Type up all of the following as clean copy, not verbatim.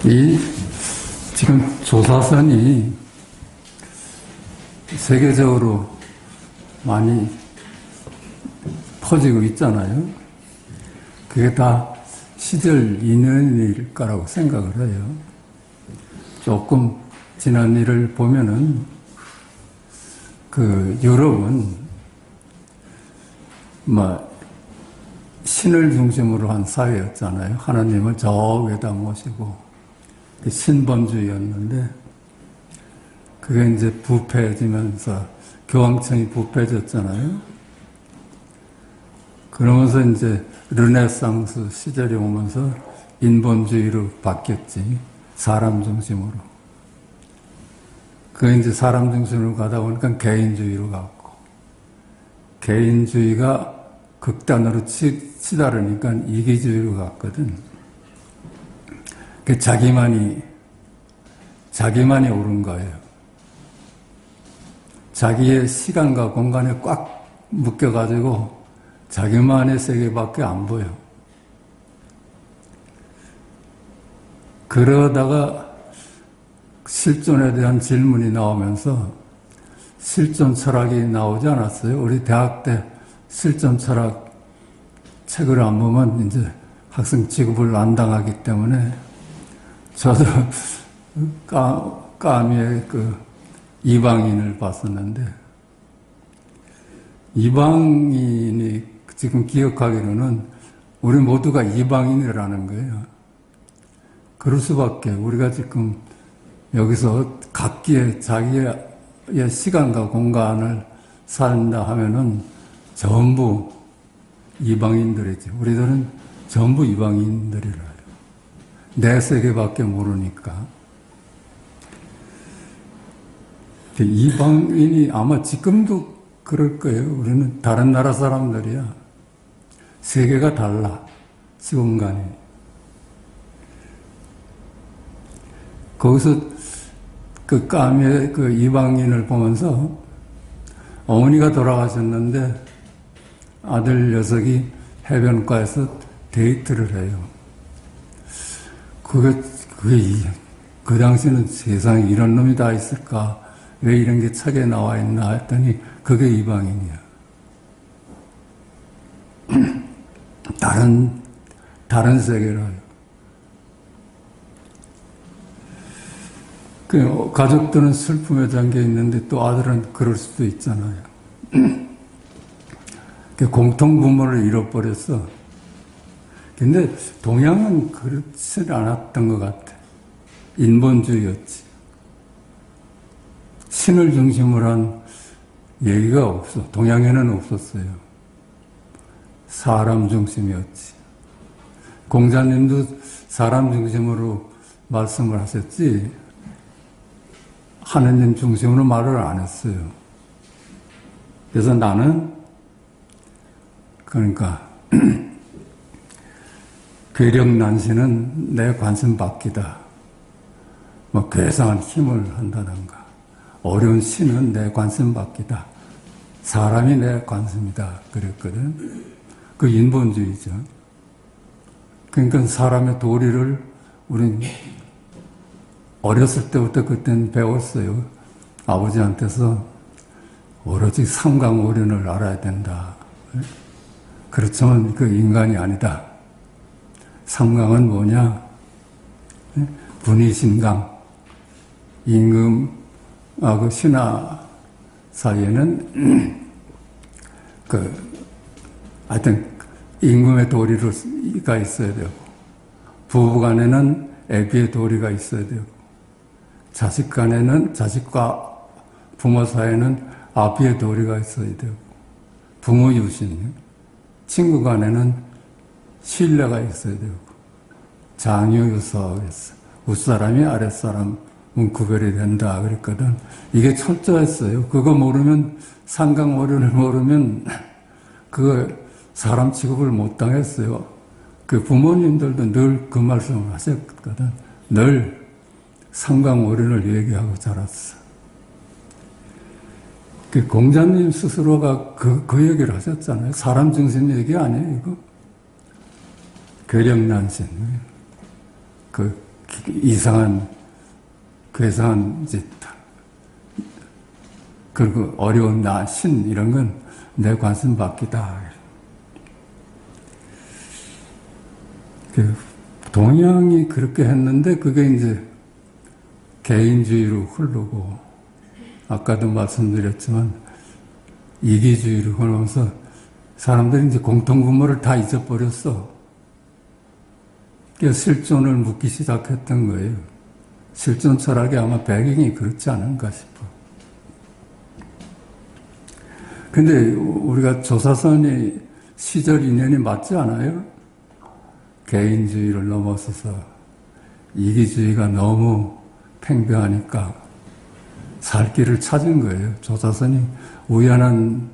이 지금 조사선이 세계적으로 많이 퍼지고 있잖아요. 그게 다 시절 인연일 거라고 생각을 해요. 조금 지난 일을 보면은 그 유럽은 신을 중심으로 한 사회였잖아요. 하나님을 저 위에다 모시고 신범주의였는데 그게 이제 부패해지면서 교황청이 부패해졌잖아요. 그러면서 이제 르네상스 시절이 오면서 인본주의로 바뀌었지. 사람 중심으로. 그게 이제 사람 중심으로 가다 보니까 개인주의로 갔고, 개인주의가 극단으로 치달으니까 이기주의로 갔거든. 그 자기만이 옳은 거예요. 자기의 시간과 공간에 꽉 묶여가지고 자기만의 세계밖에 안 보여. 그러다가 실존에 대한 질문이 나오면서 실존 철학이 나오지 않았어요? 우리 대학 때 실존 철학 책을 안 보면 이제 학생 취급을 안 당하기 때문에 저도 까미의 그 이방인을 봤었는데, 이방인이 지금 기억하기로는 우리 모두가 이방인이라는 거예요. 그럴 수밖에. 우리가 지금 여기서 각기의 자기의 시간과 공간을 산다 하면은 전부 이방인들이지. 우리들은 전부 이방인들이라요. 내 세계밖에 모르니까. 이방인이 아마 지금도 그럴 거예요. 우리는 다른 나라 사람들이야. 세계가 달라. 시공간이. 거기서 그 까미의 그 이방인을 보면서 어머니가 돌아가셨는데 아들 녀석이 해변가에서 데이트를 해요. 그 당시는 세상에 이런 놈이 다 있을까? 왜 이런 게 책에 나와 있나 했더니 그게 이방인이야. 다른 세계라요. 그 가족들은 슬픔에 잠겨 있는데 또 아들은 그럴 수도 있잖아요. 공통 부모를 잃어버렸어. 근데 동양은 그렇지 않았던 것 같아. 인본주의였지. 신을 중심으로 한 얘기가 없어. 동양에는 없었어요. 사람 중심이었지. 공자님도 사람 중심으로 말씀을 하셨지, 하느님 중심으로 말을 안 했어요. 그래서 나는, 그러니까, 괴력난신은 내 관심 밖이다. 괴상한 힘을 한다던가, 어려운 신은 내 관심 밖이다. 사람이 내 관심이다. 그랬거든. 그 인본주의죠. 그러니까 사람의 도리를 우린 어렸을 때부터 그때는 배웠어요. 아버지한테서 오로지 삼강오륜을 알아야 된다. 그렇지만 그 인간이 아니다. 삼강은 뭐냐? 분이신강. 임금하고 신하 사이에는 하여튼 임금의 도리가 있어야 되고, 부부 간에는 애비의 도리가 있어야 되고, 자식 간에는, 자식과 부모 사이에는 아비의 도리가 있어야 되고, 부모 유신, 친구 간에는 신뢰가 있어야 되고, 장유유서 그랬어. 윗사람이 아랫사람은 구별이 된다 그랬거든. 이게 철저했어요. 그거 모르면, 삼강오륜을 모르면 그거 사람 취급을 못 당했어요. 그 부모님들도 늘 그 말씀을 하셨거든. 늘 삼강오륜을 얘기하고 자랐어. 그 공자님 스스로가 그 얘기를 하셨잖아요. 사람 중심 얘기 아니에요, 이거? 괴력난신. 이상한, 괴상한 짓, 그리고 어려운 나, 신, 이런 건 내 관심 밖이다. 동양이 그렇게 했는데 그게 이제 개인주의로 흐르고, 아까도 말씀드렸지만 이기주의로 흐르면서 사람들이 이제 공통분모를 다 잊어버렸어. 그래서 실존을 묻기 시작했던 거예요. 실존 철학이 아마 배경이 그렇지 않은가 싶어. 근데 우리가 조사선이 시절 인연이 맞지 않아요? 개인주의를 넘어서서 이기주의가 너무 팽배하니까 살 길을 찾은 거예요. 조사선이 우연한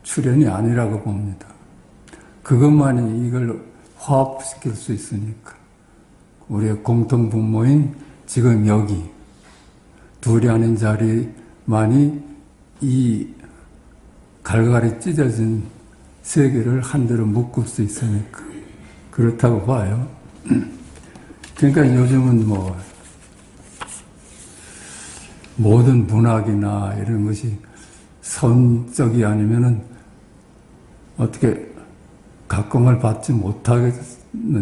출현이 아니라고 봅니다. 그것만이 이걸 화합시킬 수 있으니까. 우리의 공통분모인 지금 여기 둘이 아닌 자리만이 이 갈갈이 찢어진 세계를 한데로 묶을 수 있으니까 그렇다고 봐요. 그러니까 요즘은 뭐 모든 문학이나 이런 것이 선적이 아니면은 어떻게 각광을 받지 못하는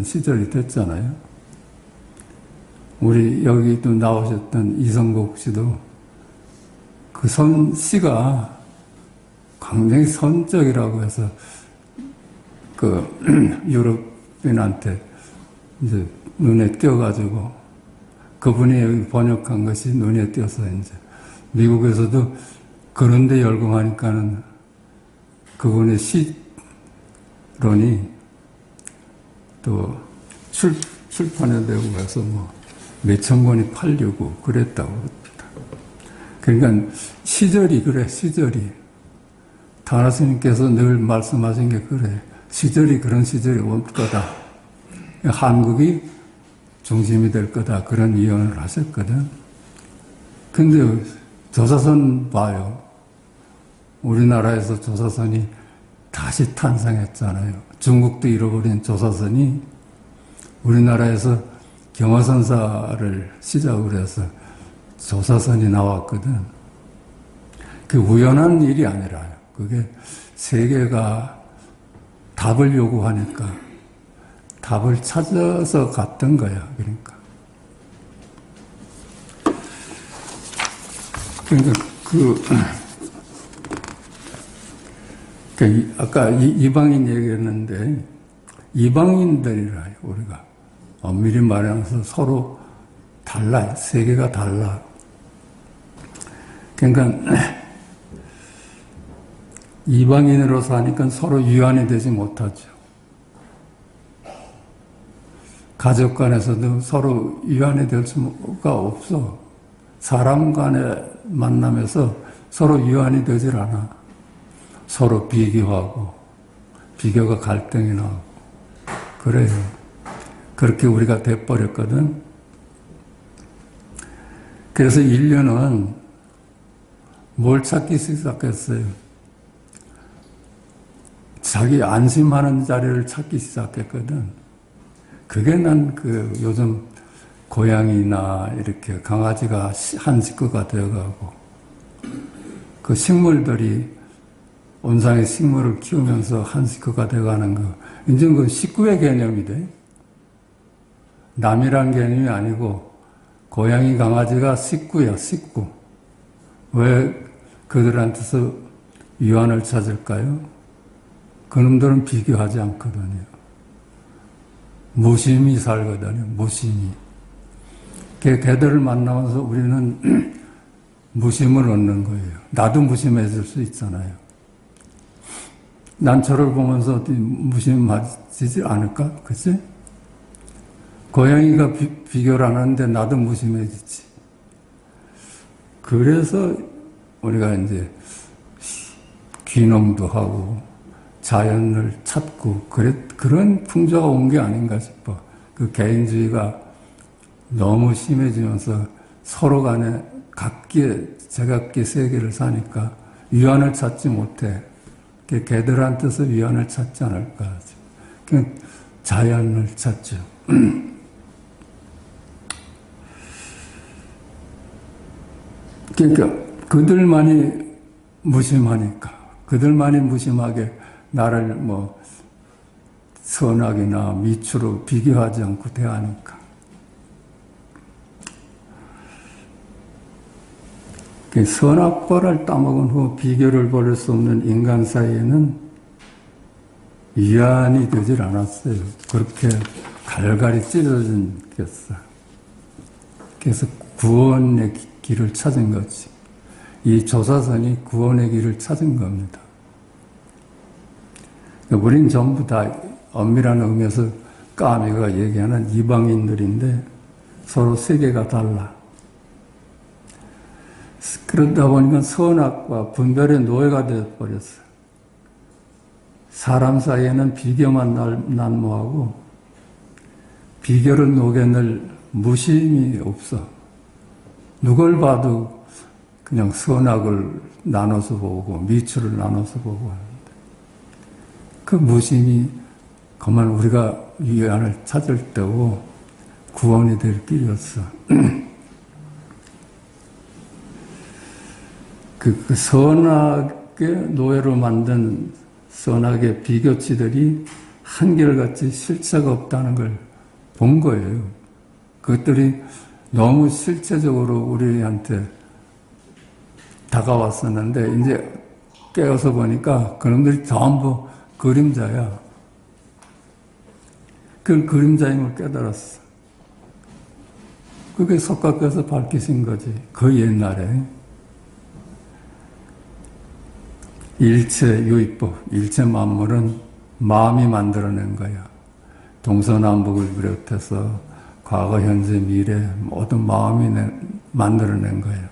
시절이 됐잖아요. 우리 여기도 나오셨던 이성국 씨도 그 시가 굉장히 선적이라고 해서 그 유럽인한테 이제 눈에 띄어가지고 그분이 여기 번역한 것이 눈에 띄어서 이제 미국에서도 그런데 열공하니까는 그분의 시론이 또 출판에 되고 해서 뭐 몇천 권이 팔리고 그랬다고 합니다. 그러니까 시절이 그래, 시절이. 다나 스님께서 늘 말씀하신 게 그래. 시절이 그런 시절이 올 거다. 한국이 중심이 될 거다. 그런 예언을 하셨거든. 근데 조사선 봐요. 우리나라에서 조사선이 다시 탄생했잖아요. 중국도 잃어버린 조사선이 우리나라에서 경화선사를 시작으로 해서 조사선이 나왔거든. 그 우연한 일이 아니라요. 그게 세계가 답을 요구하니까 답을 찾아서 갔던 거야. 그러니까 아까 이방인 얘기했는데 이방인들이라 우리가 엄밀히 말해서 서로 달라요. 세계가 달라. 그러니까 이방인으로 사니까 서로 유한이 되지 못하죠. 가족 간에서도 서로 유한이 될 수가 없어. 사람 간의 만남에서 서로 유한이 되질 않아. 서로 비교하고 비교가 갈등이 나고 그래요. 그렇게 우리가 돼버렸거든. 그래서 인류는 뭘 찾기 시작했어요? 자기 안심하는 자리를 찾기 시작했거든. 그게 난 요즘 고양이나 이렇게 강아지가 한 식구가 되어가고 그 식물들이 온상의 식물을 키우면서 한 식구가 되어가는 거. 이제 그 식구의 개념이 돼. 남이란 개념이 아니고 고양이 강아지가 식구야, 식구. 왜 그들한테서 유한을 찾을까요? 그놈들은 비교하지 않거든요. 무심히 살거든요. 무심히. 걔들을 만나면서 우리는 무심을 얻는 거예요. 나도 무심해질 수 있잖아요. 난 저를 보면서 무심하지 않을까? 그치? 고양이가 비교를 안 하는데 나도 무심해지지. 그래서 우리가 이제 귀농도 하고 자연을 찾고 그런 풍조가 온 게 아닌가 싶어. 그 개인주의가 너무 심해지면서 서로 간에 각기의 제각기 세계를 사니까 위안을 찾지 못해. 걔들한테서 위안을 찾지 않을까. 자연을 찾죠. 그러니까 그들만이 무심하니까, 그들만이 무심하게 나를 뭐 선악이나 미추로 비교하지 않고 대하니까. 선악과를 따먹은 후 비교를 버릴 수 없는 인간 사이에는 위안이 되질 않았어요. 그렇게 갈갈이 찢어진 겠어. 그래서 구원의 길을 찾은 거지. 이 조사선이 구원의 길을 찾은 겁니다. 우린 전부 다 엄밀한 의미에서 까미가 얘기하는 이방인들인데 서로 세계가 달라. 그러다 보니까 선악과 분별의 노예가 되어버렸어요. 사람 사이에는 비교만 난무하고 비교를 녹여낼 무심이 없어. 누굴 봐도 그냥 선악을 나눠서 보고 미추를 나눠서 보고 하는데 그 무심이 그만 우리가 위안을 찾을 때고 구원이 될 길이었어. 그 선악의 노예로 만든 선악의 비교치들이 한결같이 실체가 없다는 걸 본 거예요. 그것들이 너무 실체적으로 우리한테 다가왔었는데 이제 깨어서 보니까 그놈들이 전부 그림자야. 그 그림자임을 깨달았어. 그게 석가께서 밝히신 거지. 그 옛날에. 일체 유의법, 일체 만물은 마음이 만들어낸 거야. 동서남북을 비롯해서 과거, 현재, 미래 모든 마음이 만들어낸 거예요.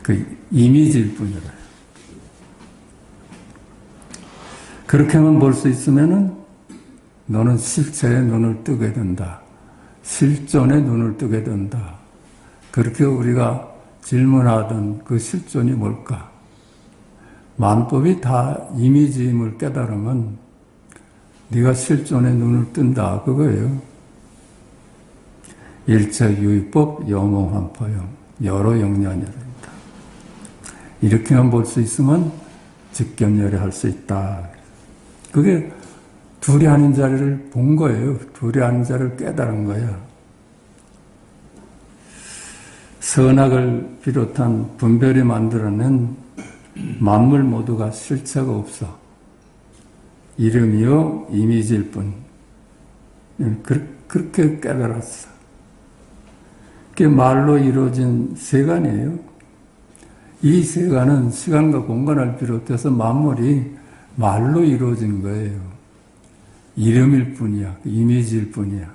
그 이미지일 뿐이라. 그렇게만 볼 수 있으면은 너는 실체에 눈을 뜨게 된다. 실존에 눈을 뜨게 된다. 그렇게 우리가 질문하던 그 실존이 뭘까? 만법이 다 이미지임을 깨달으면 네가 실존에 눈을 뜬다. 그거예요. 일체 유의법 영호환포용 여러 영년이랍니다. 이렇게만 볼 수 있으면 직견열애할 수 있다. 그게 둘이 아닌 자리를 본 거예요. 둘이 아닌 자리를 깨달은 거야. 선악을 비롯한 분별이 만들어낸 만물 모두가 실체가 없어. 이름이요 이미지일 뿐. 그렇게 깨달았어. 그게 말로 이루어진 세간이에요. 이 세간은 시간과 공간을 비롯해서 만물이 말로 이루어진 거예요. 이름일 뿐이야. 이미지일 뿐이야.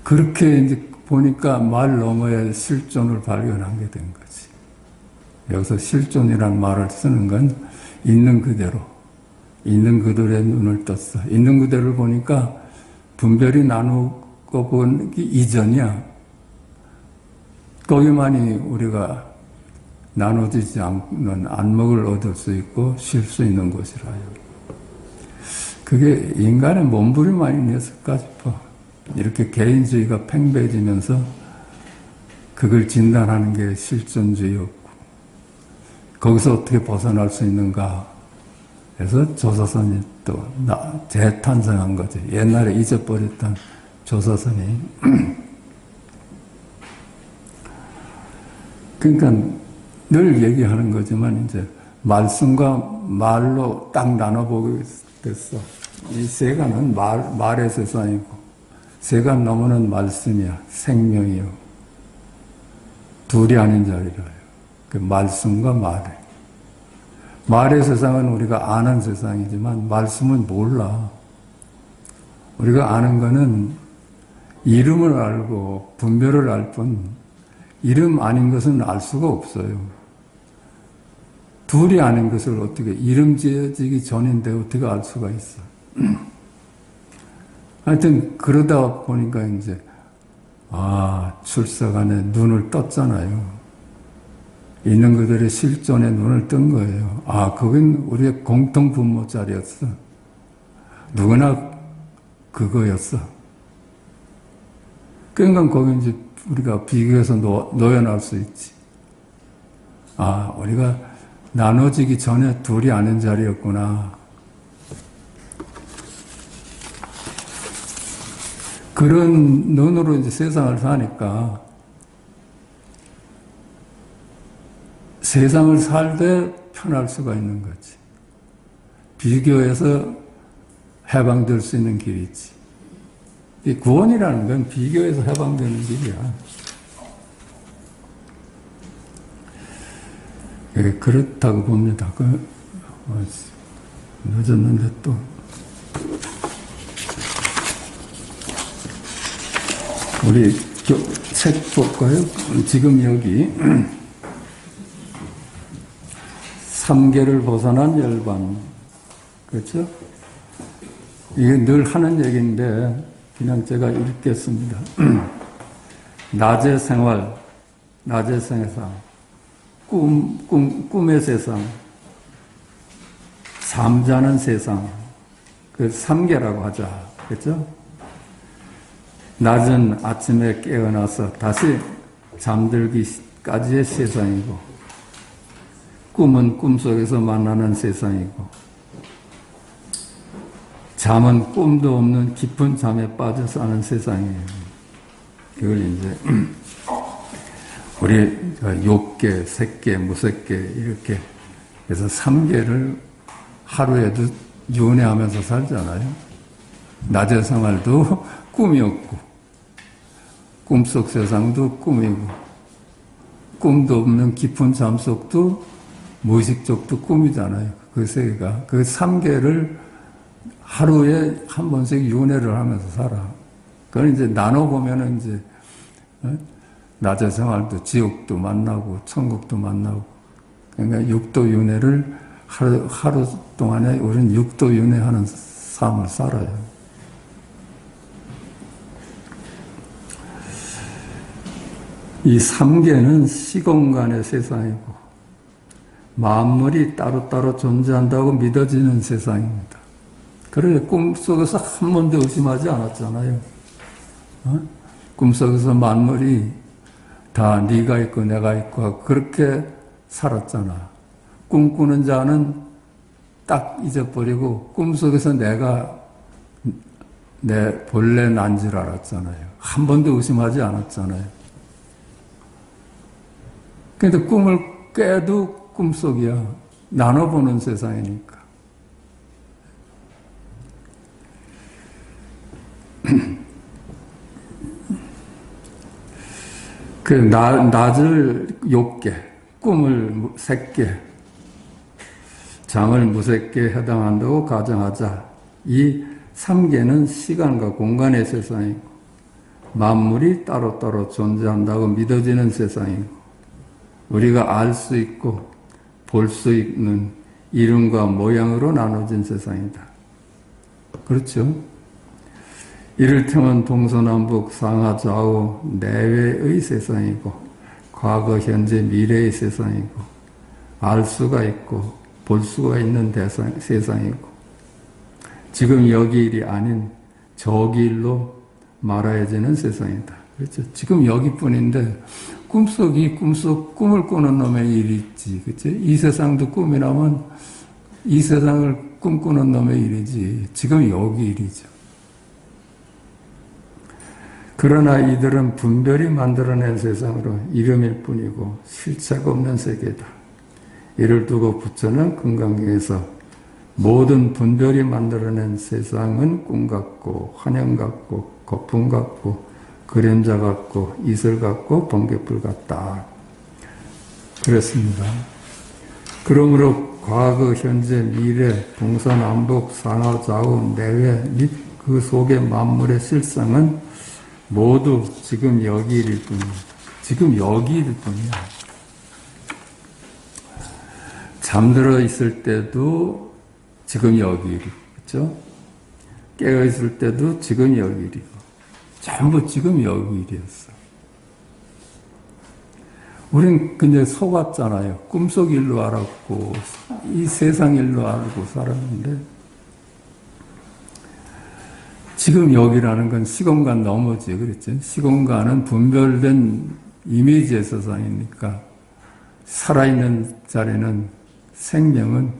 그렇게 이제 보니까 말 너머의 실존을 발견하게 된 거지. 여기서 실존이란 말을 쓰는 건 있는 그대로, 있는 그대로의 눈을 떴어. 있는 그대로를 보니까 분별이 나누고 보기 이전이야. 거기만이 우리가 나눠지지 않는 안목을 얻을 수 있고 쉴 수 있는 곳이라요. 그게 인간의 몸부림 아니었을까 싶어. 이렇게 개인주의가 팽배해지면서 그걸 진단하는 게 실존주의였고 거기서 어떻게 벗어날 수 있는가 해서 조사선이 또 재탄생한 거지. 옛날에 잊어버렸던 조사선이. 그러니까 늘 얘기하는 거지만 이제 말씀과 말로 딱 나눠보게 됐어. 이 세간은 말의 세상이고 세간 너머는 말씀이야. 생명이요. 둘이 아닌 자리라요. 그 말씀과 말에. 말의 세상은 우리가 아는 세상이지만 말씀은 몰라. 우리가 아는 거는 이름을 알고 분별을 알 뿐 이름 아닌 것은 알 수가 없어요. 둘이 아닌 것을 어떻게 이름 지어지기 전인데 어떻게 알 수가 있어. 하여튼 그러다 보니까 이제 출석안에 눈을 떴잖아요. 있는 그들의 실존에 눈을 뜬 거예요. 그건 우리의 공통 분모 자리였어. 누구나 그거였어. 그러니까 거기 이제 우리가 비교해서 놓여날 수 있지. 아, 우리가 나눠지기 전에 둘이 아는 자리였구나. 그런 눈으로 이제 세상을 사니까 세상을 살되 편할 수가 있는 거지. 비교해서 해방될 수 있는 길이지. 이 구원이라는 건 비교해서 해방되는 길이야. 예, 그렇다고 봅니다. 늦었는데 또. 우리 책 볼까요? 지금 여기 3계를 벗어난 열반. 그렇죠? 이게 늘 하는 얘기인데 그냥 제가 읽겠습니다. 낮의 생활, 낮의 세상, 꿈의 세상, 잠자는 세상, 그 3계라고 하자. 그렇죠? 낮은 아침에 깨어나서 다시 잠들기까지의 세상이고, 꿈은 꿈속에서 만나는 세상이고, 잠은 꿈도 없는 깊은 잠에 빠져 사는 세상이에요. 이걸 이제 우리 욕계, 색계, 무색계 이렇게 해서 3계를 하루에도 윤회하면서 살잖아요. 낮의 생활도 꿈이었고, 꿈속 세상도 꿈이고, 꿈도 없는 깊은 잠속도 무의식적도 꿈이잖아요. 그 세계가. 그 3계를 하루에 한 번씩 윤회를 하면서 살아. 그걸 이제 나눠보면은 이제, 낮의 생활도 지옥도 만나고, 천국도 만나고. 그러니까 육도 윤회를 하루 동안에 우리는 육도 윤회하는 삶을 살아요. 이 3계는 시공간의 세상이고, 만물이 따로따로 존재한다고 믿어지는 세상입니다. 그래, 꿈속에서 한 번도 의심하지 않았잖아요. 꿈속에서 만물이 다 네가 있고 내가 있고 그렇게 살았잖아. 꿈꾸는 자는 딱 잊어버리고 꿈속에서 내가 내 본래 난 줄 알았잖아요. 한 번도 의심하지 않았잖아요. 근데 꿈을 깨도 꿈속이야. 나눠보는 세상이니까. 그 낮을 욕계, 꿈을 색계, 잠을 무색계에 해당한다고 가정하자. 이 3계는 시간과 공간의 세상이고, 만물이 따로따로 존재한다고 믿어지는 세상이고, 우리가 알 수 있고 볼 수 있는 이름과 모양으로 나눠진 세상이다. 그렇죠? 이를테면 동서남북 상하좌우 내외의 세상이고, 과거 현재 미래의 세상이고, 알 수가 있고 볼 수가 있는 세상이고, 지금 여기 일이 아닌 저기 일로 말아야지는 세상이다. 그렇죠? 지금 여기뿐인데 꿈속이 꿈을 꾸는 놈의 일이 있지. 그렇죠? 이 세상도 꿈이라면 이 세상을 꿈꾸는 놈의 일이지. 지금 여기 일이죠. 그러나 이들은 분별이 만들어낸 세상으로 이름일 뿐이고 실체가 없는 세계다. 이를 두고 부처는 금강경에서 모든 분별이 만들어낸 세상은 꿈 같고 환영 같고 거품 같고 그림자 같고 이슬 같고 번개불 같다. 그랬습니다. 그러므로 과거, 현재, 미래, 동서남북, 상하좌우, 내외 및 그 속의 만물의 실상은 모두 지금 여기일 뿐입니다. 지금 여기일 뿐이야. 잠들어 있을 때도 지금 여기일, 그렇죠? 깨어 있을 때도 지금 여기일이고, 전부 지금 여기일이었어. 우린 근데 속았잖아요. 꿈속 일로 알았고, 이 세상 일로 알고 살았는데, 지금 여기라는 건 시공간 넘어지, 그랬죠. 시공간은 분별된 이미지의 세상이니까 살아있는 자리는 생명은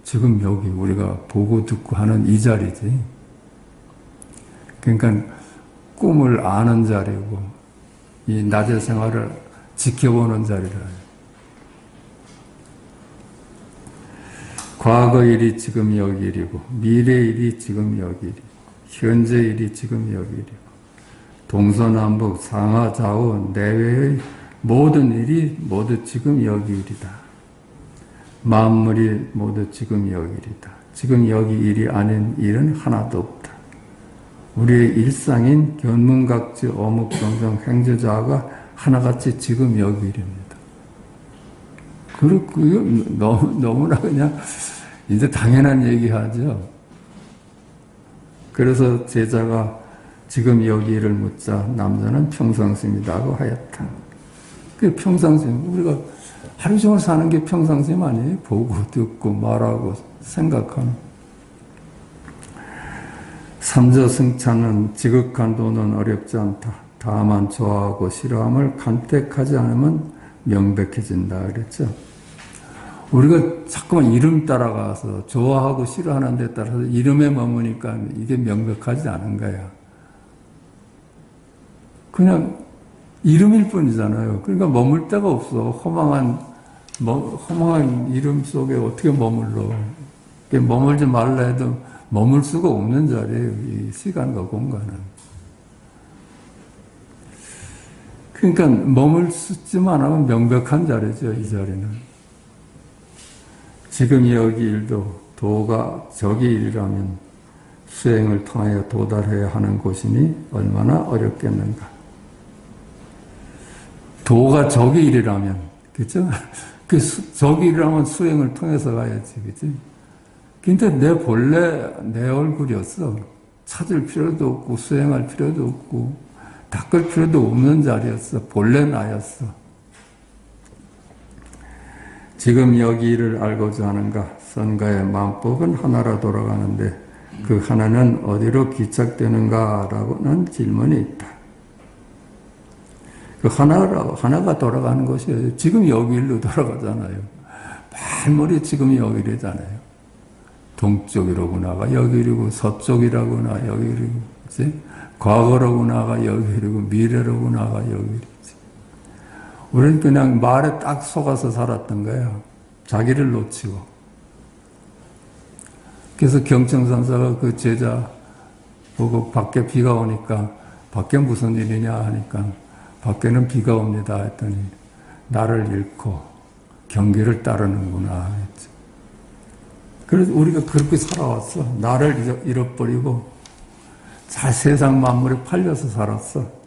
지금 여기 우리가 보고 듣고 하는 이 자리지. 그러니까 꿈을 아는 자리고 이 낮의 생활을 지켜보는 자리라. 과거 일이 지금 여기 일이고 미래 일이 지금 여기 일이고 현재 일이 지금 여기 일이고 동서남북 상하좌우 내외의 모든 일이 모두 지금 여기 일이다. 만물이 모두 지금 여기 일이다. 지금 여기 일이 아닌 일은 하나도 없다. 우리의 일상인 견문각지 어묵정정 행주자가 하나같이 지금 여기 일입니다. 그리고 너무나 그냥 이제 당연한 얘기하죠. 그래서 제자가 지금 여기 일을 묻자 남자는 평상심이라고 하였다. 그 평상심, 우리가 하루 종일 사는 게 평상심 아니에요? 보고 듣고 말하고 생각하는. 삼저승찬은 지극한 도는 어렵지 않다. 다만 좋아하고 싫어함을 간택하지 않으면 명백해진다 그랬죠. 우리가 자꾸만 이름 따라가서 좋아하고 싫어하는 데 따라서 이름에 머무니까 이게 명백하지 않은 거야. 그냥 이름일 뿐이잖아요. 그러니까 머물 데가 없어. 허망한 이름 속에 어떻게 머물러. 머물지 말라 해도 머물 수가 없는 자리예요. 이 시간과 공간은. 그러니까 머물 수만 하면 명백한 자리죠. 이 자리는. 지금 여기 일도 도가 저기 일이라면 수행을 통하여 도달해야 하는 곳이니 얼마나 어렵겠는가. 도가 저기 일이라면, 그죠? 저기 일이라면 수행을 통해서 가야지, 그지? 근데 내 얼굴이었어. 찾을 필요도 없고, 수행할 필요도 없고, 닦을 필요도 없는 자리였어. 본래 나였어. 지금 여기 일을 알고자 하는가? 선가의 만법은 하나라 돌아가는데 그 하나는 어디로 기착되는가라고는 질문이 있다. 그 하나가 돌아가는 것이에요. 지금 여기 일로 돌아가잖아요. 말머리 지금 여기 일이잖아요. 동쪽이로구나가 여기 일이고 서쪽이라구나 여기 일이고 그치? 과거로구나가 여기 일이고 미래로구나가 여기 일이지. 우리는 그냥 말에 딱 속아서 살았던 거예요. 자기를 놓치고. 그래서 경청선사가 그 제자 보고 밖에 비가 오니까 밖에 무슨 일이냐 하니까 밖에는 비가 옵니다 했더니 나를 잃고 경계를 따르는구나 했죠. 그래서 우리가 그렇게 살아왔어. 나를 잃어버리고 잘 세상 만물에 팔려서 살았어.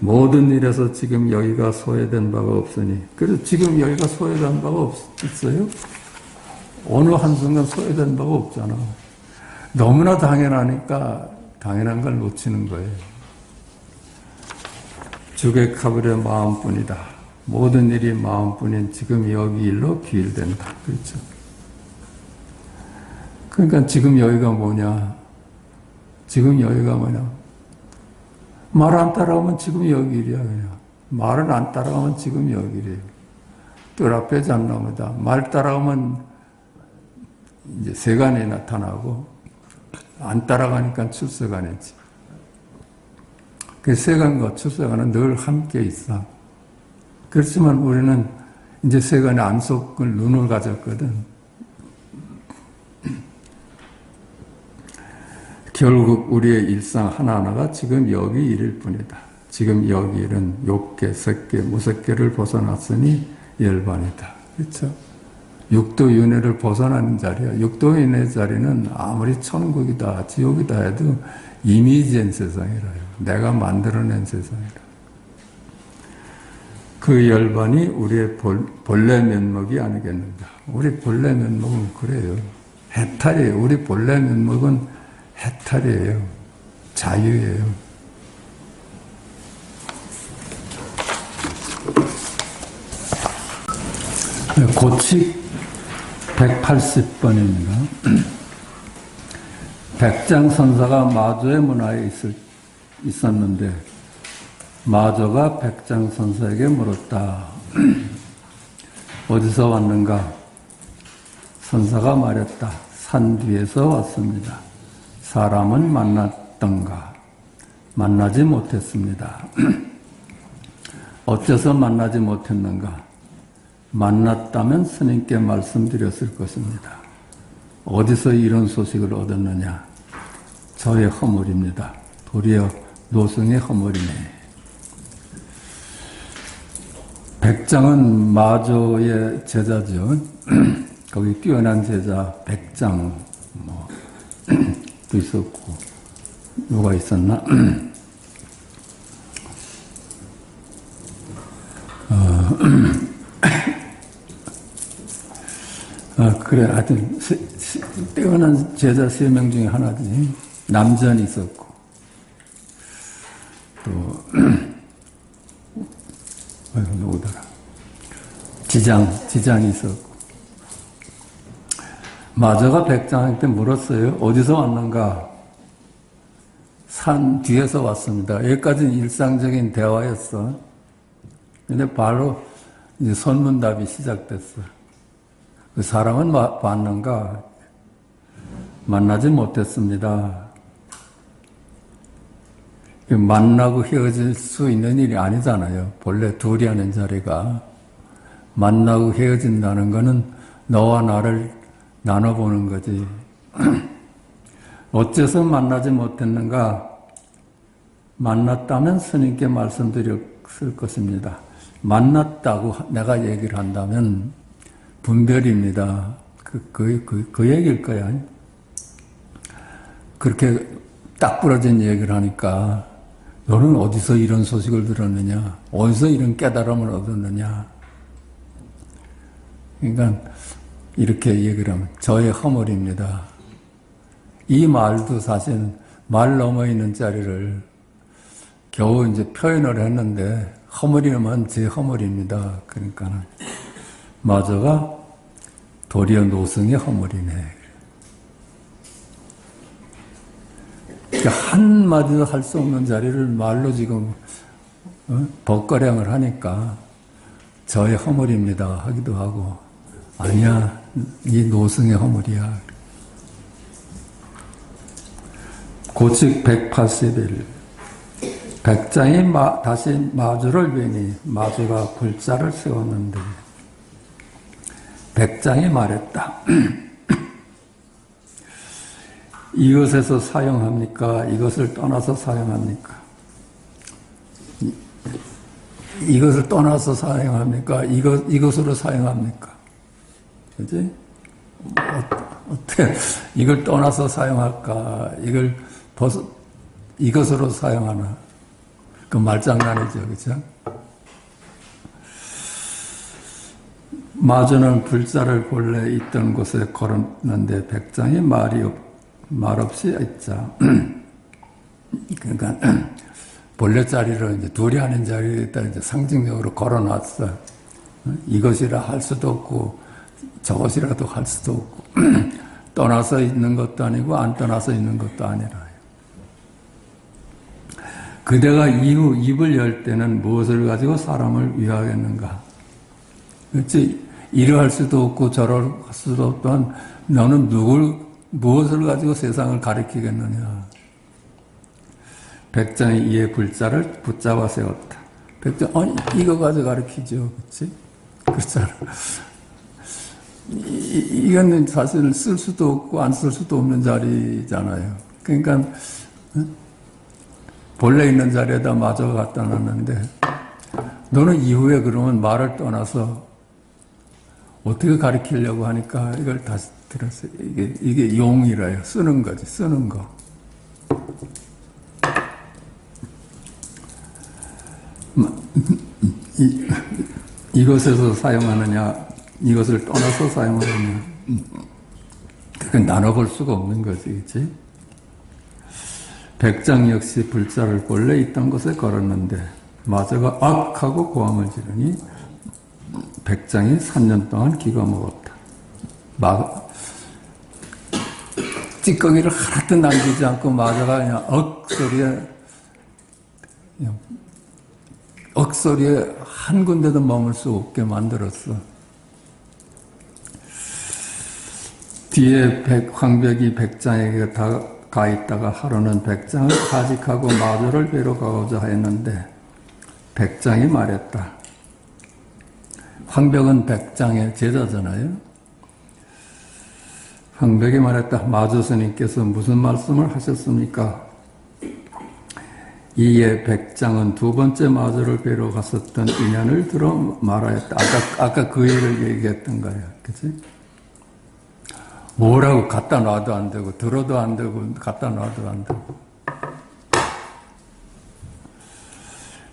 모든 일에서 지금 여기가 소외된 바가 없으니. 그래서 지금 여기가 소외된 바가 없어요? 어느 한순간 소외된 바가 없잖아. 너무나 당연하니까 당연한 걸 놓치는 거예요. 주객하불의 마음뿐이다. 모든 일이 마음뿐인 지금 여기 일로 기일된다. 그렇죠? 그러니까 지금 여기가 뭐냐? 지금 여기가 뭐냐? 말 안 따라가면 지금 여기 일이야, 그냥. 말은 안 따라가면 지금 여기 일이에요. 뜰 앞에 잣나무다. 말 따라가면 이제 세간이 나타나고, 안 따라가니까 출세간이지. 그 세간과 출세간은 늘 함께 있어. 그렇지만 우리는 이제 세간의 안속을 눈을 가졌거든. 결국 우리의 일상 하나하나가 지금 여기 일일 뿐이다. 지금 여기 일은 욕계, 색계, 무색계를 벗어났으니 열반이다. 그렇죠? 육도윤회를 벗어나는 자리야. 육도윤회 자리는 아무리 천국이다, 지옥이다 해도 이미지인 세상이라요. 내가 만들어낸 세상이라. 그 열반이 우리의 본래 면목이 아니겠는가. 우리 본래 면목은 그래요. 해탈이에요. 우리 본래 면목은 해탈이에요. 자유예요. 고칙 180번입니다. 백장선사가 마조의 문화에 있었는데 마조가 백장선사에게 물었다. 어디서 왔는가? 선사가 말했다. 산 뒤에서 왔습니다. 사람은 만났던가? 만나지 못했습니다. 어째서 만나지 못했는가? 만났다면 스님께 말씀드렸을 것입니다. 어디서 이런 소식을 얻었느냐? 저의 허물입니다. 도리어 노승의 허물이네. 백장은 마조의 제자죠. 거기 뛰어난 제자 백장 또 있었고 누가 있었나? 그래, 하여튼 뛰어난 제자 3명 중에 하나지. 남전이 있었고 또 누구더라? 지장이 있었고. 마저가 백장한테 물었어요. 어디서 왔는가? 산 뒤에서 왔습니다. 여기까지는 일상적인 대화였어. 근데 바로 이제 선문답이 시작됐어. 그 사람은 봤는가? 만나지 못했습니다. 만나고 헤어질 수 있는 일이 아니잖아요. 본래 둘이 하는 자리가. 만나고 헤어진다는 거는 너와 나를 나눠보는 거지. 어째서 만나지 못했는가? 만났다면 스님께 말씀드렸을 것입니다. 만났다고 내가 얘기를 한다면 분별입니다. 그 얘기일 거야. 그렇게 딱 부러진 얘기를 하니까 너는 어디서 이런 소식을 들었느냐? 어디서 이런 깨달음을 얻었느냐? 그러니까 이렇게 얘기를 하면 저의 허물입니다. 이 말도 사실 말 넘어 있는 자리를 겨우 이제 표현을 했는데 허물이면 제 허물입니다. 그러니까 마저가 도리어 노승의 허물이네. 한마디도 할 수 없는 자리를 말로 지금 벗거량을 하니까 저의 허물입니다 하기도 하고 아니야 이 노승의 허물이야. 고칙 180일 백장이 다시 마주를 뵈니 마주가 불자를 세웠는데 백장이 말했다. 이것에서 사용합니까? 이것을 떠나서 사용합니까? 이것을 떠나서 사용합니까? 이것으로 사용합니까? 그지? 어떻게 이걸 떠나서 사용할까? 이것으로 사용하나? 그 말장난이죠, 그죠? 마주는 불자를 본래 있던 곳에 걸었는데 백장이 말 없이 있자. 그러니까 본래 자리를 이제 둘이 하는 자리에다 이제 상징적으로 걸어놨어. 이것이라 할 수도 없고 저것이라도 할 수도 없고 떠나서 있는 것도 아니고 안 떠나서 있는 것도 아니라. 그대가 이후 입을 열 때는 무엇을 가지고 사람을 위하겠는가? 그렇지? 이러할 수도 없고 저럴 수도 없던 너는 무엇을 가지고 세상을 가리키겠느냐? 백장이 이에 불자를 붙잡아 세웠다. 백장, 아니, 이거 가지고 가리키죠. 그렇지? 그렇잖아. 이거는 사실 쓸 수도 없고 안 쓸 수도 없는 자리잖아요. 그러니까, 본래 있는 자리에다 마저 갖다 놨는데, 너는 이후에 그러면 말을 떠나서 어떻게 가리키려고 하니까 이걸 다시 들었어요. 이게 용이라요. 쓰는 거지, 쓰는 거. 이것에서 사용하느냐, 이것을 떠나서 사용하느냐. 그건 나눠볼 수가 없는 거지, 그치? 백장 역시 불자를 본래 있던 곳에 걸었는데, 마저가 악하고 고함을 지르니, 백장이 3년 동안 기가 먹었다. 찌꺼기를 하나도 남기지 않고 마저가 그냥 억소리에 한 군데도 머물 수 없게 만들었어. 뒤에 황벽이 백장에게 가 있다가 하루는 백장을 가직하고 마저를 뵈러 가고자 했는데 백장이 말했다. 황벽은 백장의 제자잖아요. 황벽이 말했다. 마저 스님께서 무슨 말씀을 하셨습니까? 이에 백장은 두 번째 마저를 뵈러 갔었던 인연을 들어 말하였다. 아까 그 일을 얘기했던 거야. 그치? 뭐라고 갖다 놔도 안 되고, 들어도 안 되고, 갖다 놔도 안 되고.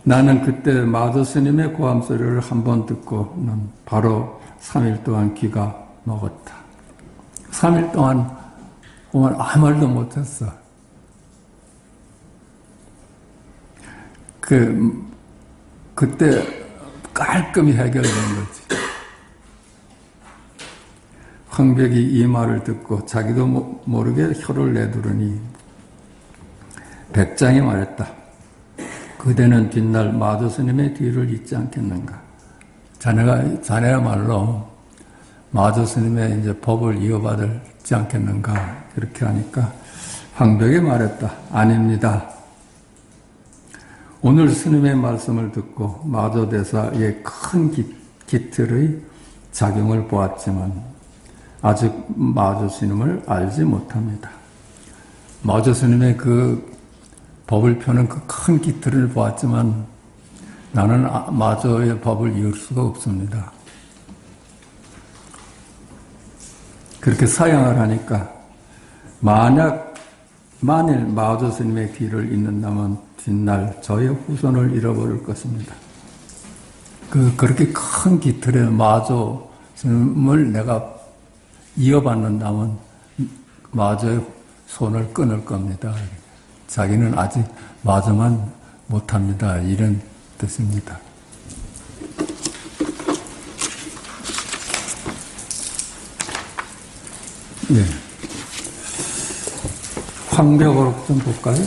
나는 그때 마저 스님의 고함 소리를 한 번 듣고는 바로 3일 동안 귀가 먹었다. 3일 동안 보면 아무 말도 못했어. 그때 깔끔히 해결된 거지. 황벽이 이 말을 듣고 자기도 모르게 혀를 내두르니 백장이 말했다. 그대는 뒷날 마저 스님의 뒤를 잇지 않겠는가? 자네야말로 마저 스님의 이제 법을 이어받지 않겠는가? 그렇게 하니까 황벽이 말했다. 아닙니다. 오늘 스님의 말씀을 듣고 마저 대사의 큰 기틀의 작용을 보았지만 아직 마저 스님을 알지 못합니다. 마저 스님의 그 법을 펴는 그 큰 기틀을 보았지만 나는 마저의 법을 이을 수가 없습니다. 그렇게 사양을 하니까 만일 마저 스님의 뒤를 잇는다면 뒷날 저의 후손을 잃어버릴 것입니다. 그렇게 큰 기틀의 마저 스님을 내가 이어받는다면 마저의 손을 끊을 겁니다. 자기는 아직 마저만 못합니다. 이런 뜻입니다. 네. 황벽으로 좀 볼까요?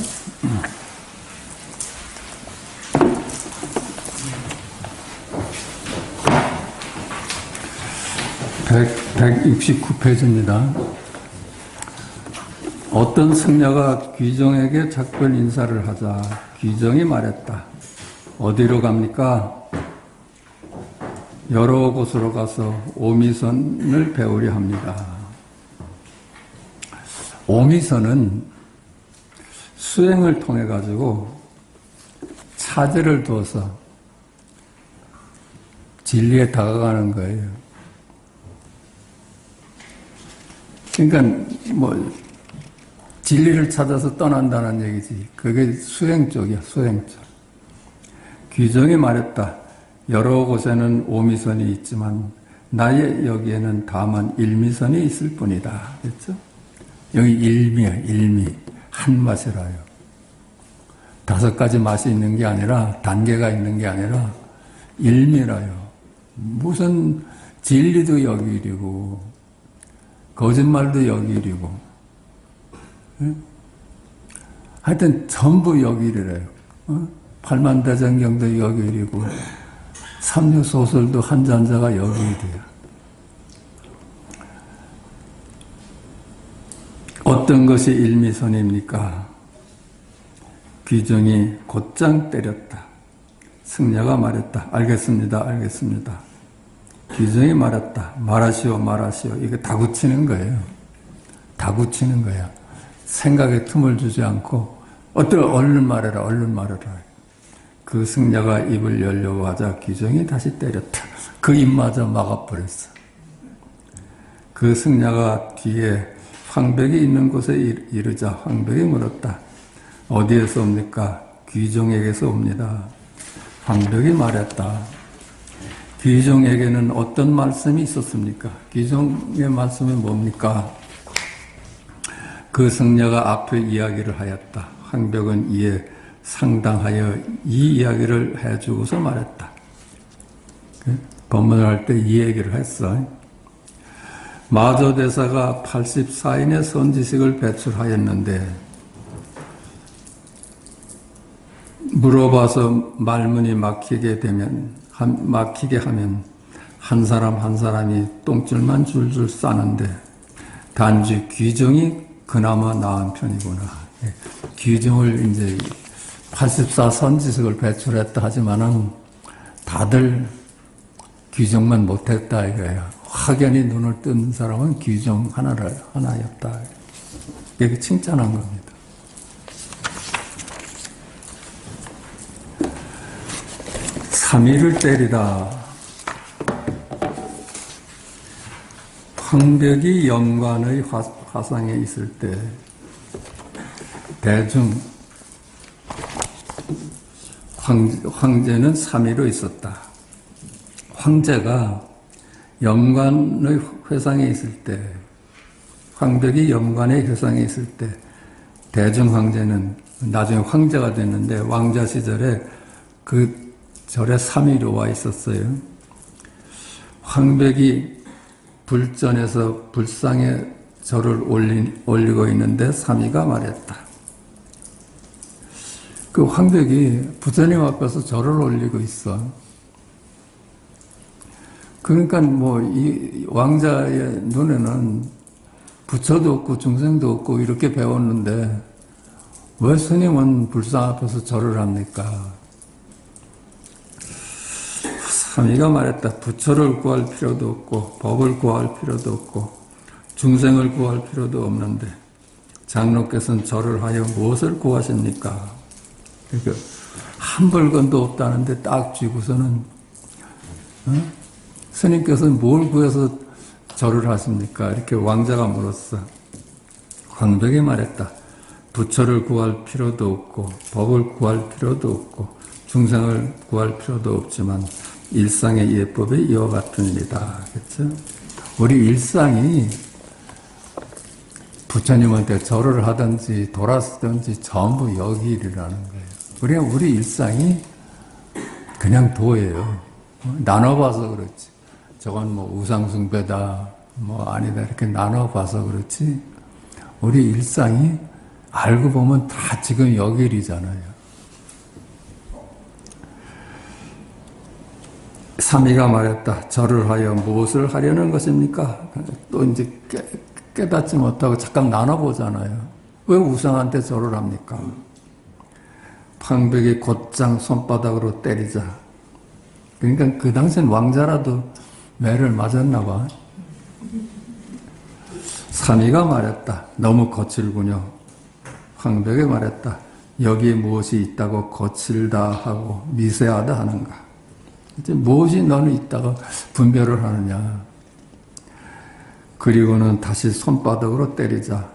169페이지입니다. 어떤 승려가 귀정에게 작별 인사를 하자 귀정이 말했다. 어디로 갑니까? 여러 곳으로 가서 오미선을 배우려 합니다. 오미선은 수행을 통해 가지고 차질을 둬서 진리에 다가가는 거예요. 그러니까 진리를 찾아서 떠난다는 얘기지. 그게 수행 쪽이야, 수행 쪽. 귀정이 말했다. 여러 곳에는 오미선이 있지만 나의 여기에는 다만 일미선이 있을 뿐이다. 그렇죠? 여기 일미야, 일미. 한 맛이라요. 5가지 맛이 있는 게 아니라, 단계가 있는 게 아니라 일미라요. 무슨 진리도 여기 이리고 거짓말도 여기 이리고 하여튼 전부 여기 이래요. 팔만대장경도 여기 이리고 삼류소설도 한잔자가 여기 이래요. 어떤 것이 일미선입니까? 귀정이 곧장 때렸다. 승려가 말했다. 알겠습니다. 알겠습니다. 귀정이 말했다. 말하시오 말하시오. 이게 다구치는 거예요. 다구치는 거야. 생각에 틈을 주지 않고 얼른 말해라. 얼른 말해라. 그 승려가 입을 열려고 하자 귀정이 다시 때렸다. 그 입마저 막아버렸어. 그 승려가 뒤에 황벽이 있는 곳에 이르자 황벽이 물었다. 어디에서 옵니까? 귀정에게서 옵니다. 황벽이 말했다. 귀정에게는 어떤 말씀이 있었습니까? 귀정의 말씀은 뭡니까? 그 승려가 앞에 이야기를 하였다. 황벽은 이에 상당하여 이 이야기를 해주고서 말했다. 법문을 할 때 이 얘기를 했어. 마조대사가 84인의 선지식을 배출하였는데 물어봐서 말문이 막히게 하면 한 사람 한 사람이 똥줄만 줄줄 싸는데 단지 귀정이 그나마 나은 편이구나. 귀정을 이제 84 선지식을 배출했다 하지만은 다들 귀정만 못했다 이거야. 확연히 눈을 뜬 사람은 귀정 하나였다. 이게 칭찬한 겁니다. 삼위를 때리다. 황벽이 영관의 화상에 있을 때 대중 황제는 삼위로 있었다. 황제가 영관의 회상에 있을 때, 황벽이 영관의 회상에 있을 때 대중 황제는 나중에 황제가 됐는데 왕자 시절에 그 절에 삼위로 와 있었어요. 황벽이 불전에서 불상에 절을 올리고 있는데 삼위가 말했다. 그 황벽이 부처님 앞에서 절을 올리고 있어. 그러니까 뭐 이 왕자의 눈에는 부처도 없고 중생도 없고 이렇게 배웠는데 왜 스님은 불상 앞에서 절을 합니까? 삼위가 말했다. 부처를 구할 필요도 없고 법을 구할 필요도 없고 중생을 구할 필요도 없는데 장로께서는 절을 하여 무엇을 구하십니까? 그러니까 한 벌건도 없다는데 딱 쥐고서는 스님께서는 뭘 구해서 절을 하십니까? 이렇게 왕자가 물었어. 황벽이 말했다. 부처를 구할 필요도 없고 법을 구할 필요도 없고 중생을 구할 필요도 없지만 일상의 예법이 이와 같으니라. 그렇죠? 우리 일상이 부처님한테 절을 하든지 돌아서든지 전부 여기 일이라는 거예요. 우리 일상이 그냥 도예요. 나눠봐서 그렇지. 저건 뭐 우상숭배다, 뭐 아니다 이렇게 나눠봐서 그렇지. 우리 일상이 알고 보면 다 지금 여기 일이잖아요. 삼위가 말했다. 절을 하여 무엇을 하려는 것입니까? 또 이제 깨닫지 못하고 잠깐 나눠보잖아요. 왜 우상한테 절을 합니까? 황벽이 곧장 손바닥으로 때리자. 그러니까 그 당시엔 왕자라도 매를 맞았나 봐. 삼위가 말했다. 너무 거칠군요. 황벽이 말했다. 여기에 무엇이 있다고 거칠다 하고 미세하다 하는가? 이제 무엇이 너는 있다고 분별을 하느냐. 그리고는 다시 손바닥으로 때리자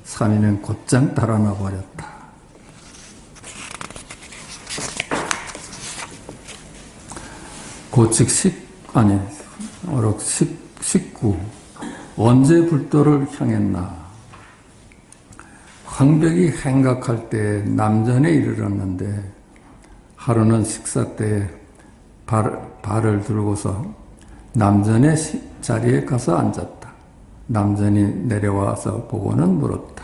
삼위는 곧장 달아나 버렸다. 고칙 19. 언제 불도를 향했나. 황벽이 행각할 때 남전에 이르렀는데 하루는 식사 때에 발을 들고서 남전의 자리에 가서 앉았다. 남전이 내려와서 보고는 물었다.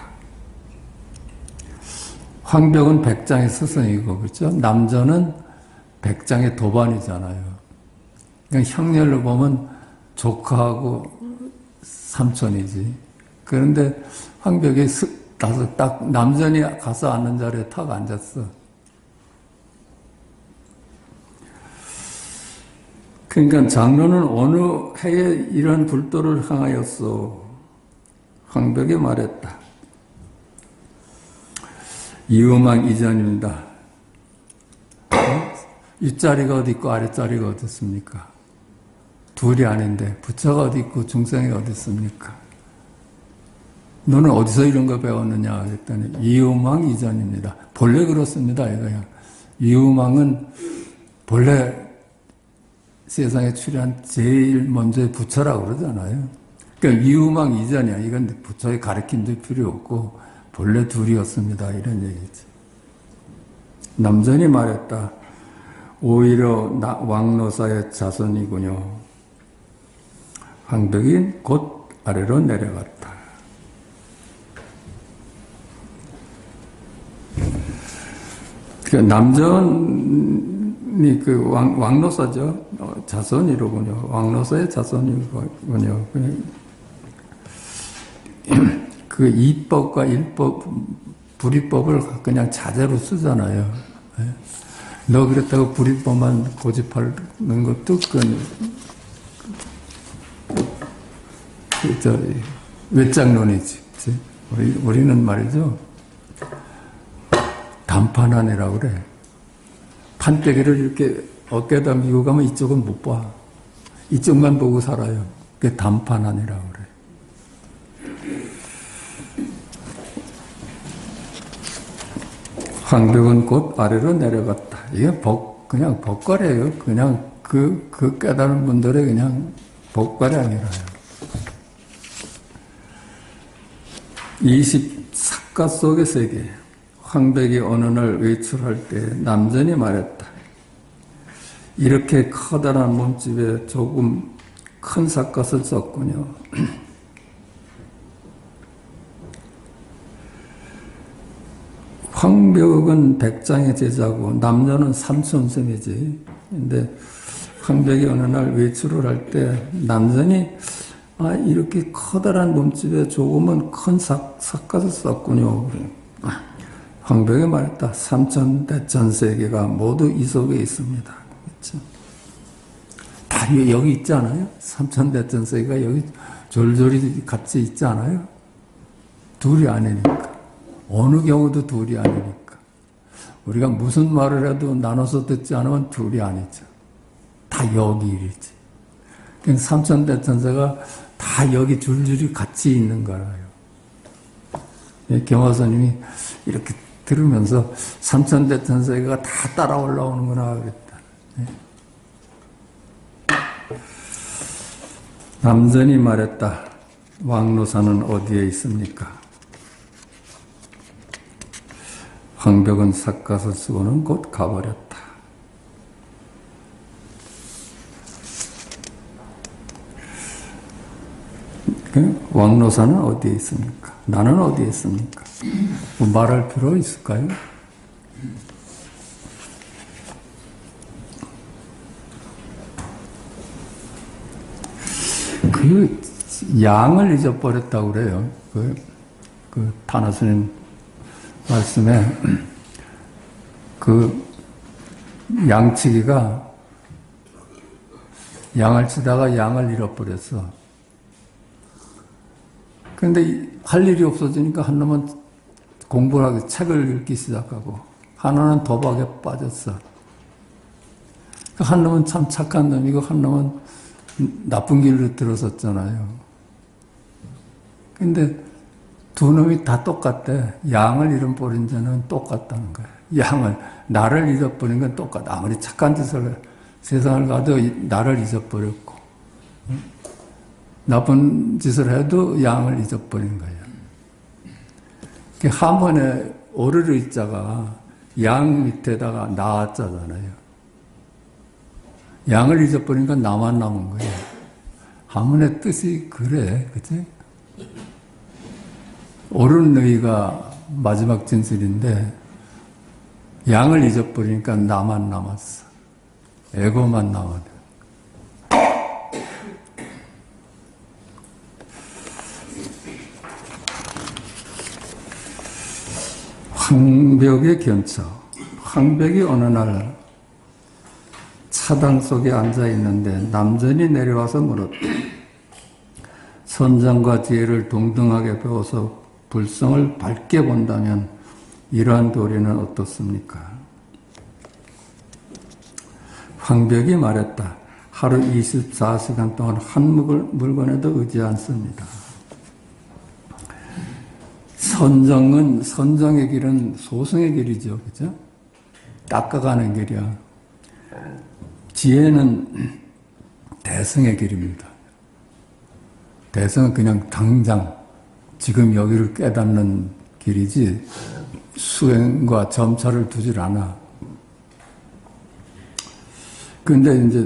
황벽은 백장의 스승이고, 그렇죠? 남전은 백장의 도반이잖아요. 그러니까 형렬로 보면 조카하고 삼촌이지. 그런데 황벽이 딱 남전이 가서 앉는 자리에 탁 앉았어. 그러니까 장로는 어느 해에 이런 불도를 향하였소. 황벽이 말했다. 이음왕 이전입니다. 윗자리가 어디 있고 아랫자리가 어디 있습니까? 둘이 아닌데 부처가 어디 있고 중생이 어디 있습니까? 너는 어디서 이런 거 배웠느냐 그랬더니 이음왕 이전입니다. 본래 그렇습니다. 이거야. 이음왕은 본래 세상에 출hiện 제일 먼저 부처라고 그러잖아요. 그러니까 이음왕 이전이야. 이건 부처의 가르침도 필요 없고 본래 둘이었습니다. 이런 얘기지. 남전이 말했다. 오히려 왕노사의 자손이군요. 황벽이 곧 아래로 내려갔다. 그 남전이 그 왕노사죠. 자손이로군요. 왕노사의 자손이군요. 그 이법과 일법, 불이법을 그냥 자재로 쓰잖아요. 너 그랬다고 불이법만 고집하는 것도 외장론이지. 우리는 말이죠. 단판안이라고 그래. 판때기를 이렇게 어깨에다 미고 가면 이쪽은 못 봐. 이쪽만 보고 살아요. 그게 단판안이라고 그래. 황벽은 곧 아래로 내려갔다. 이게 그냥 법과래예요. 그냥 그 깨달은 분들의 그냥 법과량이라요. 24가 속의 세계. 황백이 어느 날 외출할 때 남전이 말했다. 이렇게 커다란 몸집에 조금 큰 삿갓을 썼군요. 황벽은 백장의 제자고 남전은 삼촌쌤이지. 근데 황벽이 어느 날 외출을 할 때 남전이 이렇게 커다란 몸집에 조금은 큰 삿갓을 썼군요. 황벽이 말했다. 삼천대천세계가 모두 이 속에 있습니다. 그렇죠? 다 여기 있지 않아요? 삼천대천세계가 여기 졸졸이 같이 있지 않아요? 둘이 아니니까. 어느 경우도 둘이 아니니까. 우리가 무슨 말을 해도 나눠서 듣지 않으면 둘이 아니죠. 다 여기 일이지. 그러니까 삼천대천세가 다 여기 줄줄이 같이 있는 거라요. 경화선님이 이렇게 들으면서 삼천대천세계가 다 따라 올라오는구나 그랬다. 남전이 말했다. 왕노사는 어디에 있습니까? 황벽은 삿갓을 쓰고는 곧 가버렸다. 왕노사는 어디에 있습니까? 나는 어디에 있습니까? 뭐 말할 필요 있을까요? 그 양을 잊어버렸다고 그래요. 그 타나스님 말씀에 그 양치기가 양을 치다가 양을 잃어버렸어. 그런데 할 일이 없어지니까 한 놈은 공부를 하기 책을 읽기 시작하고 하나는 도박에 빠졌어. 한 놈은 참 착한 놈이고 한 놈은 나쁜 길로 들어섰잖아요. 근데 두 놈이 다 똑같대. 양을 잃어버린 자는 똑같다는 거야. 나를 잊어버린 건 똑같아. 아무리 착한 짓을 세상을 가도 나를 잊어버렸고 나쁜 짓을 해도 양을 잊어버린 거예요. 한번에 오르르 있자가 양 밑에다가 나왔잖아요. 양을 잊어버리니까 나만 남은 거예요. 한번의 뜻이 그래, 그치? 옳은 의가 마지막 진술인데 양을 잊어버리니까 나만 남았어. 에고만 남았어. 황벽의 견처. 황벽이 어느 날 차당 속에 앉아 있는데 남전이 내려와서 물었다. 선정과 지혜를 동등하게 배워서 불성을 밝게 본다면 이러한 도리는 어떻습니까? 황벽이 말했다. 하루 24시간 동안 한 물건에도 의지 않습니다. 선정의 길은 소승의 길이죠. 그죠? 닦아가는 길이야. 지혜는 대승의 길입니다. 대승은 그냥 당장 지금 여기를 깨닫는 길이지 수행과 점차를 두질 않아. 근데 이제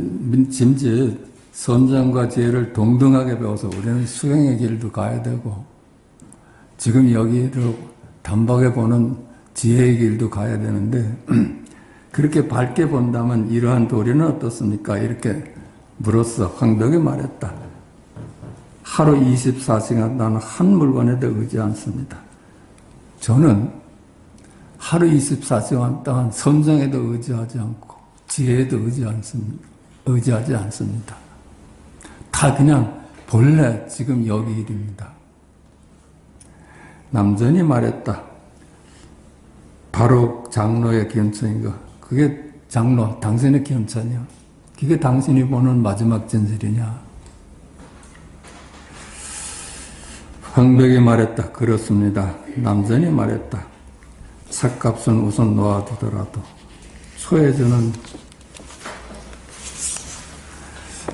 심지어 선정과 지혜를 동등하게 배워서 우리는 수행의 길도 가야 되고 지금 여기로 단박에 보는 지혜의 길도 가야 되는데 그렇게 밝게 본다면 이러한 도리는 어떻습니까? 이렇게 물었어. 황벽이 말했다. 하루 24시간 나는 한 물건에도 의지 않습니다. 저는 하루 24시간 동안 선정에도 의지하지 않고 지혜에도 의지하지 않습니다. 다 그냥 본래 지금 여기 일입니다. 남전이 말했다. 바로 장로의 기원천인 거. 그게 장로, 당신의 기원천이야. 그게 당신이 보는 마지막 진실이냐. 황벽이 말했다. 그렇습니다. 남전이 말했다. 삭값은 우선 놓아두더라도 소해주는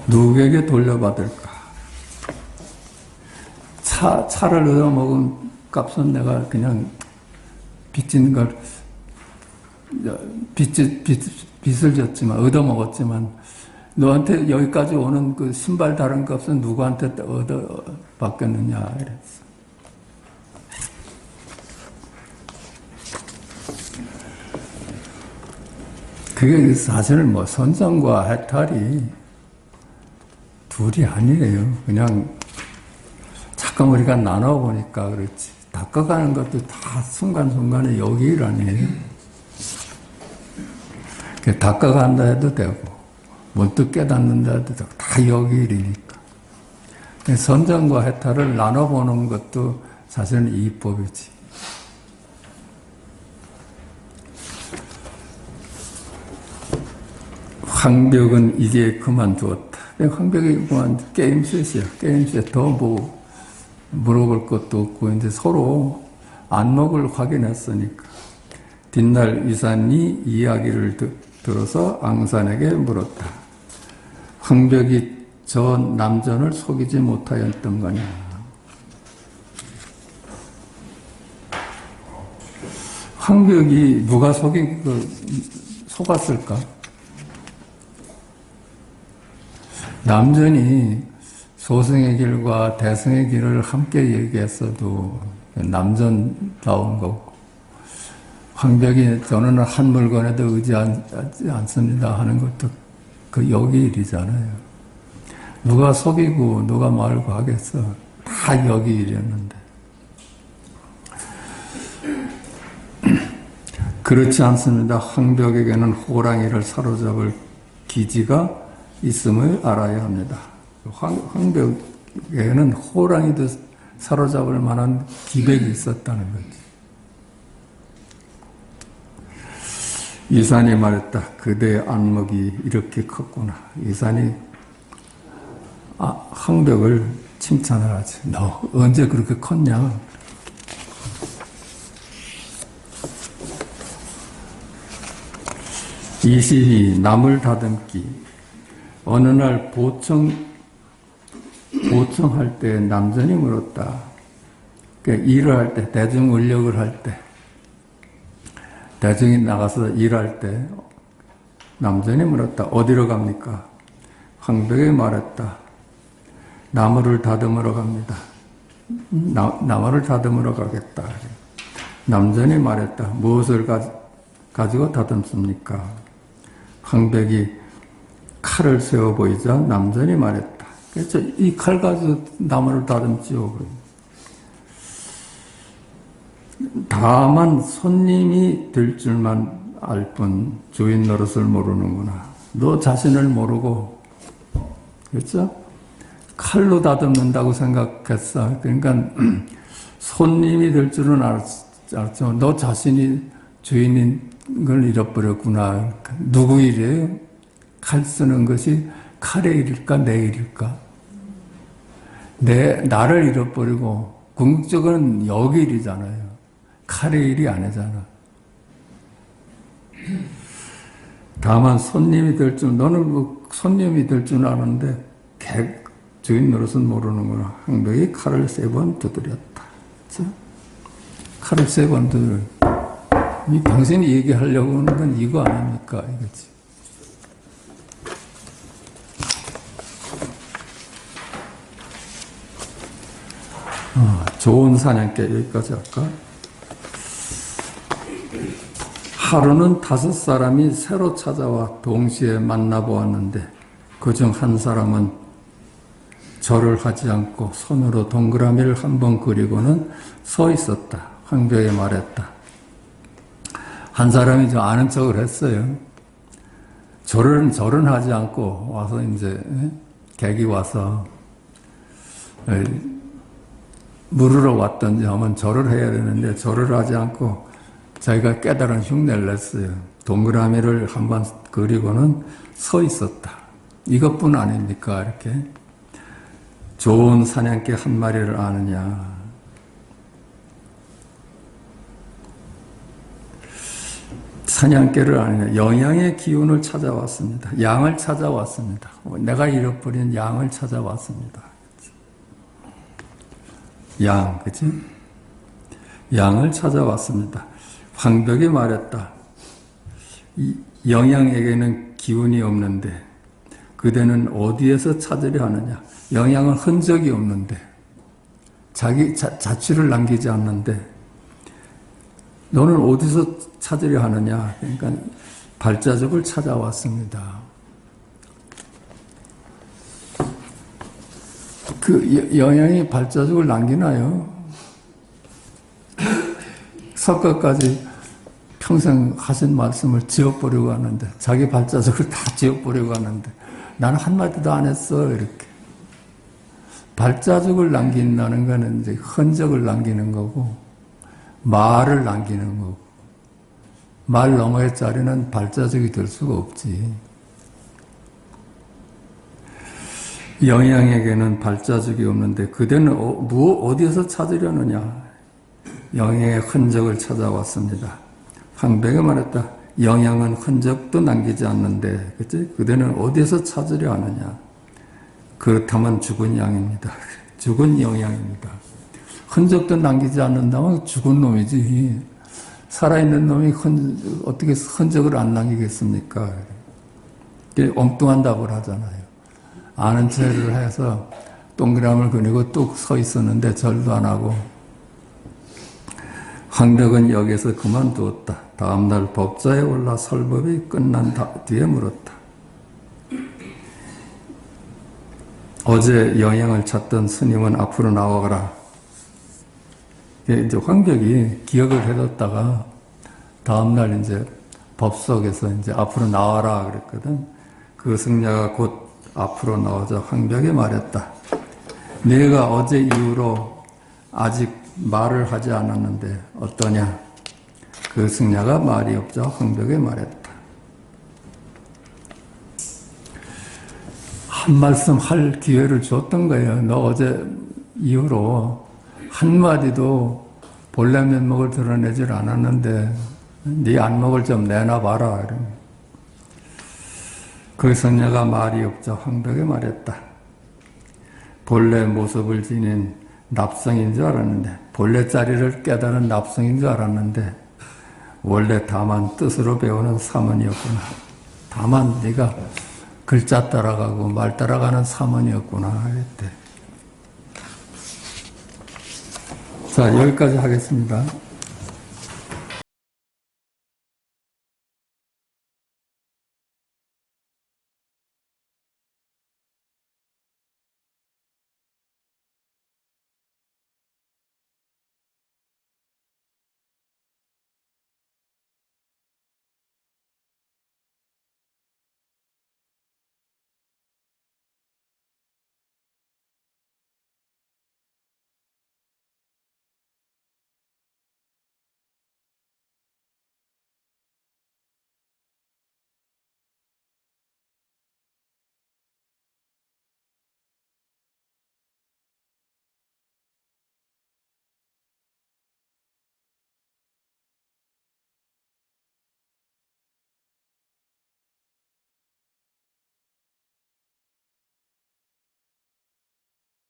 누구에게 돌려받을까? 차를 얻어먹은 값은 내가 그냥 빚진 걸, 빚을 졌지만, 얻어먹었지만, 너한테 여기까지 오는 그 신발 다른 값은 누구한테 얻어받겠느냐, 이랬어. 그게 사실 뭐 선정과 해탈이 둘이 아니에요. 그냥 잠깐 우리가 나눠보니까 그렇지. 닦아가는 것도 다 순간순간에 여기 일 아니에요. 닦아간다 해도 되고, 문득 깨닫는다 해도 되고, 다 여기 일이니까. 선정과 해탈을 나눠보는 것도 사실은 이법이지. 황벽은 이제 그만두었다. 황벽이 게임셋이야. 게임셋 더 뭐 물어볼 것도 없고 이제 서로 안목을 확인했으니까 뒷날 위산이 이야기를 들어서 앙산에게 물었다. 황벽이 저 남전을 속이지 못하였던 거냐. 황벽이 누가 속았을까? 남전이 소승의 길과 대승의 길을 함께 얘기했어도 남전다운 거고, 황벽이 저는 한 물건에도 의지하지 않습니다 하는 것도 그 여기 일이잖아요. 누가 속이고 누가 말고 하겠어. 다 여기 일이었는데. 그렇지 않습니다. 황벽에게는 호랑이를 사로잡을 기지가 있음을 알아야 합니다. 황벽에는 호랑이도 사로잡을 만한 기백이 있었다는 거지. 이산이 말했다. 그대의 안목이 이렇게 컸구나. 이산이 황벽을 칭찬을 하지. 너 언제 그렇게 컸냐? 이십이 나물 다듬기. 어느 날 보청할 때 남전이 물었다. 그러니까 일을 할 때, 대중원력을 할 때, 대중이 나가서 일할 때 남전이 물었다. 어디로 갑니까? 황벽이 말했다. 나무를 다듬으러 갑니다. 나무를 다듬으러 가겠다. 남전이 말했다. 무엇을 가지고 다듬습니까? 황벽이 칼을 세워 보이자 남전이 말했다. 그래서 이 칼 가지고 나무를 다듬지요. 다만 손님이 될 줄만 알 뿐 주인 노릇을 모르는구나. 너 자신을 모르고, 그렇죠? 칼로 다듬는다고 생각했어. 그러니까 손님이 될 줄은 알았죠. 너 자신이 주인인 걸 잃어버렸구나. 누구 일이에요? 칼 쓰는 것이 칼의 일일까? 내 일일까? 나를 잃어버리고 궁극적으로는 여기 일이잖아요. 칼의 일이 아니잖아. 다만 손님이 될 줄, 너는 뭐 손님이 될 줄 아는데 주인 노릇은 모르는구나. 황벽이 칼을 3번 두드렸다. 그렇죠? 칼을 3번 두드렸다. 당신이 얘기하려고 하는 건 이거 아닙니까? 이거지. 좋은 사냥개 여기까지 할까? 하루는 5사람이 새로 찾아와 동시에 만나보았는데 그중 한 사람은 절을 하지 않고 손으로 동그라미를 한번 그리고는 서 있었다. 황벽에 말했다. 한 사람이 좀 아는 척을 했어요. 절은 하지 않고 와서 이제 객이 와서 물으러 왔던지 하면 절을 해야 되는데 절을 하지 않고 자기가 깨달은 흉내를 냈어요. 동그라미를 한번 그리고는 서 있었다. 이것뿐 아닙니까? 이렇게 좋은 사냥개 한 마리를 아느냐. 사냥개를 아느냐. 영양의 기운을 찾아왔습니다. 양을 찾아왔습니다. 내가 잃어버린 양을 찾아왔습니다. 양, 그치? 양을 찾아왔습니다. 황벽이 말했다. 영양에게는 기운이 없는데 그대는 어디에서 찾으려 하느냐. 영양은 흔적이 없는데 자기 자취를 남기지 않는데 너는 어디서 찾으려 하느냐. 그러니까 발자국을 찾아왔습니다. 그 영양이 발자국을 남기나요? 석가까지 평생 하신 말씀을 지워버리고 하는데 자기 발자국을 다 지워버리고 하는데 나는 한마디도 안 했어. 이렇게 발자국을 남긴다는 거는 이제 흔적을 남기는 거고 말을 남기는 거고 말 너머의 자리는 발자국이 될 수가 없지. 영양에게는 발자국이 없는데 그대는 어디에서 찾으려느냐. 영양의 흔적을 찾아왔습니다. 황벽이 말했다. 영양은 흔적도 남기지 않는데 그치? 그대는 어디에서 찾으려 하느냐. 그렇다면 죽은 양입니다. 죽은 영양입니다. 흔적도 남기지 않는다면 죽은 놈이지. 살아있는 놈이 어떻게 흔적을 안 남기겠습니까? 엉뚱한 답을 하잖아요. 아는 체를 해서 동그라미를 그리고 뚝 서 있었는데 절도 안 하고. 황벽은 여기서 그만두었다. 다음날 법좌에 올라 설법이 끝난 뒤에 물었다. 어제 영양을 찾던 스님은 앞으로 나와가라. 이제 황벽이 기억을 해뒀다가 다음날 이제 법석에서 이제 앞으로 나와라 그랬거든. 그 승려가 곧 앞으로 나오자 황벽이 말했다. 내가 어제 이후로 아직 말을 하지 않았는데 어떠냐? 그 승려가 말이 없자 황벽이 말했다. 한 말씀 할 기회를 줬던 거예요. 너 어제 이후로 한마디도 본래 면목을 드러내질 않았는데 네 안목을 좀 내놔봐라. 그 선녀가 말이 없자 황벽이 말했다. 본래 모습을 지닌 납성인 줄 알았는데 본래 자리를 깨달은 납성인 줄 알았는데 원래 다만 뜻으로 배우는 사문이었구나. 다만 네가 글자 따라가고 말 따라가는 사문이었구나 했대. 자, 여기까지 하겠습니다.